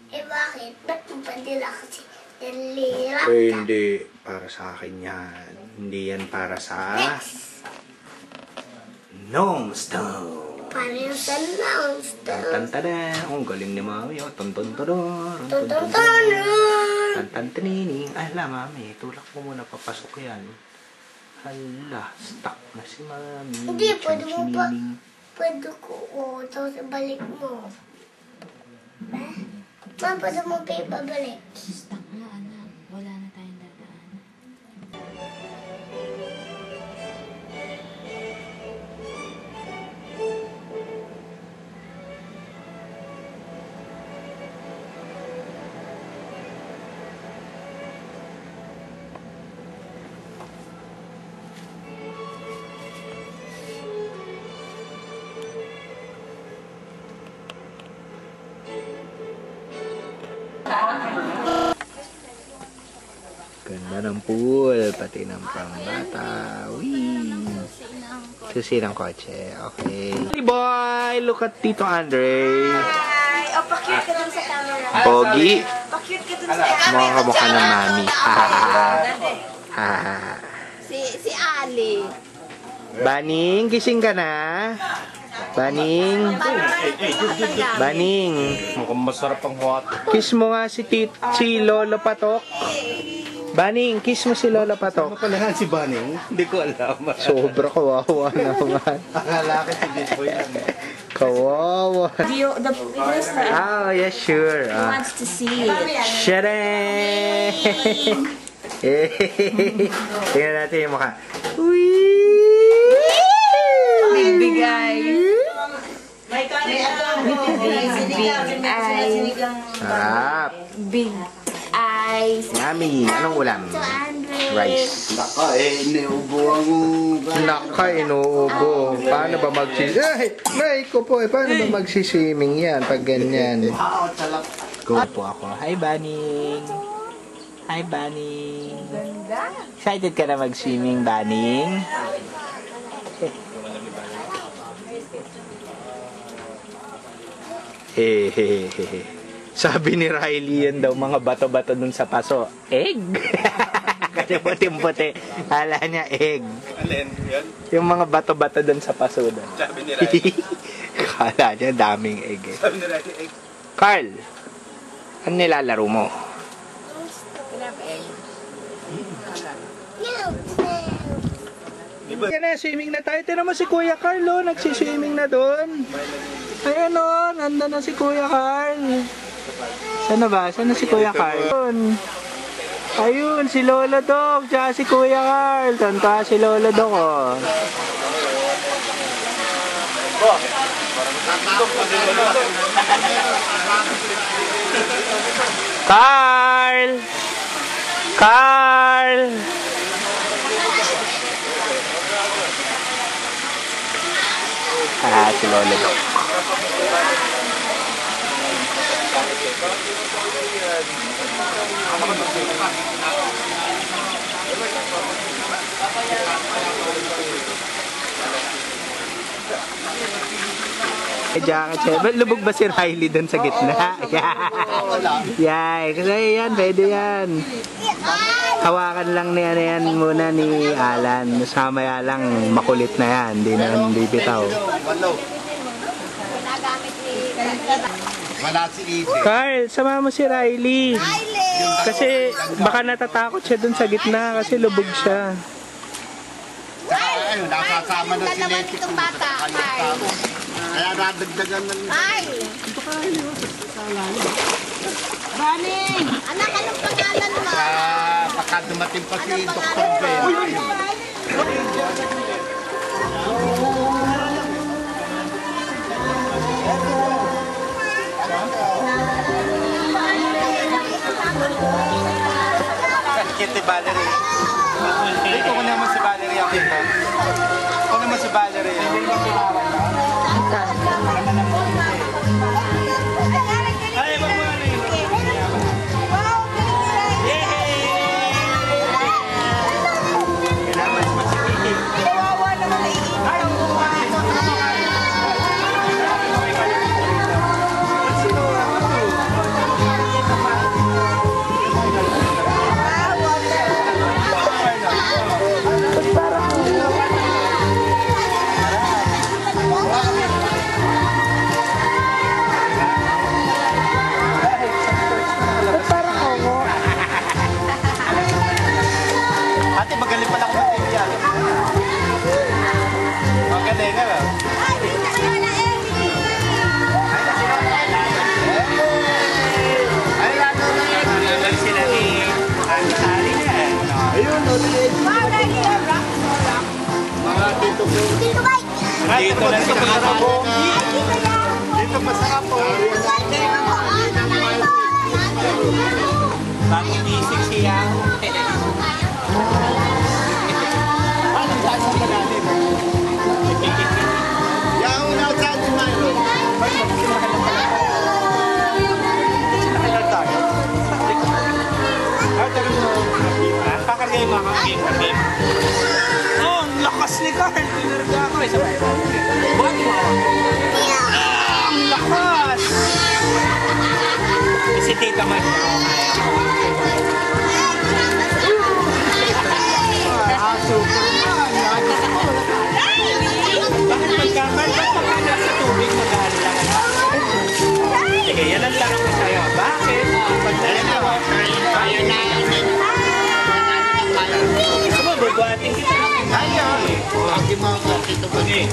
Eh bakit? Ba't mo pa nila kasi nalirap ka? Eh, hindi. Para sa akin yan. Hindi yan para sa... Longstone. Para yung sa Longstone. Tantantada. Ang galing ni Mami. Tontontodor. Tontontonon. Tantantining. Ala, Mami. Tulak mo muna. Papasok yan. Hala. Stuck na si Mami. Hindi, pwede mo pa. Chan-chinining. Pwede ko. Tapos balik mo. Ba? Ma, pwede mo pa ibabalik. Stuck na, anak. Wala na tayong dadaan. Ganda ng pool. Pati ng pambata. Wee. Susi ng kotse. Okay. Hey boy! Look at Tito Andre. Ay, pa-cute ka dun sa camera. Pogi. Pa-cute ka dun sa camera. Mukha kamukha ng Mami. Si Ali. Baning, gising ka na? Baning. Baning. Mukhang masarap ang hot. Kiss mo nga si Lolo Patok. Baning, kiss mo si Lolo Patok. Ano pala si Baning? Hindi ko alam. Sobra kawawa naman. Akala ko si Bisboy lang. Kawawa. The videos na Oh, yeah, sure. wants to see it. Share! Tingnan natin yung mukha. Big eyes. Big eyes. Sarap. Big eyes. Yummy. Anong ulam? Rice. Naka inuubo ang... Naka, inuubo. Paano ba Paano ba magsiswimming yan pag ganyan? Go po ako. Hi, Baning. Hi, Baning. Excited ka na mag-swimming, Baning? Hehehehe. Sabi ni Riley yan daw, mga bato-bato dun sa paso. Egg! Kasi puti-puti. Hala niya, egg. Alin? Yan? Yung mga bato-bato dun sa paso dun. Sabi ni Riley. Kala niya, daming egg eh. Sabi ni Riley, egg. Carl, ano nilalaro mo? Yan na, swimming na tayo. Tira mo si Kuya Carl, oh. Nagsiswimming na doon. Ayan, oh. Nandun na si Kuya Carl. Saan na ba? Saan na si Kuya Carl? Ayun, si Lolo Doc. Tsaka si Kuya Carl. Tanta si Lolo Doc, oh. Carl! Carl! Si Lolo Doc. Jacket siya. Lubog ba si Riley dun sa gitna? Yay. Kasi yan, pwede yan. Hawakan lang niya yan muna ni Alan. Samaya lang, makulit na yan. Hindi na bibitaw. Carl, sama mo si Riley. Kasi baka natatakot siya dun sa gitna kasi lubog siya. Ayun, nakasama na si Leti. Kaya nadagdagan na nila. Ay! Baning! Anak, anong pangalan mo? Baka dumating pa si Dr. Ben. Kiti Valerie. Ito ko naman si Valerie ako ito. Ako naman si Valerie. Ay, wag mo na yun. Kailangan mas masikikig. Kawawa naman na Sino ako? Dito lang sinakasal. Dito masarap po. Bagong gising siya. Anong saan sa malalim? Yang una saan si Milo? Sinakailan tayo? Pakargay mo ako. Game. Oh, ang lakas ni Carl. Tinarga ako. Sabay. Buwan mo. Ang lakas. Si Tita Man. Superman. Bakit magkamal? Ba't pagkala sa tubig mag-aalang? Sige, yan ang tanong ko sa'yo. Bakit? Pagdala na ako. Kaya na. Gusto mo, bubuhatin kita. Kaya. Huwag mo ako dito ba? Hindi.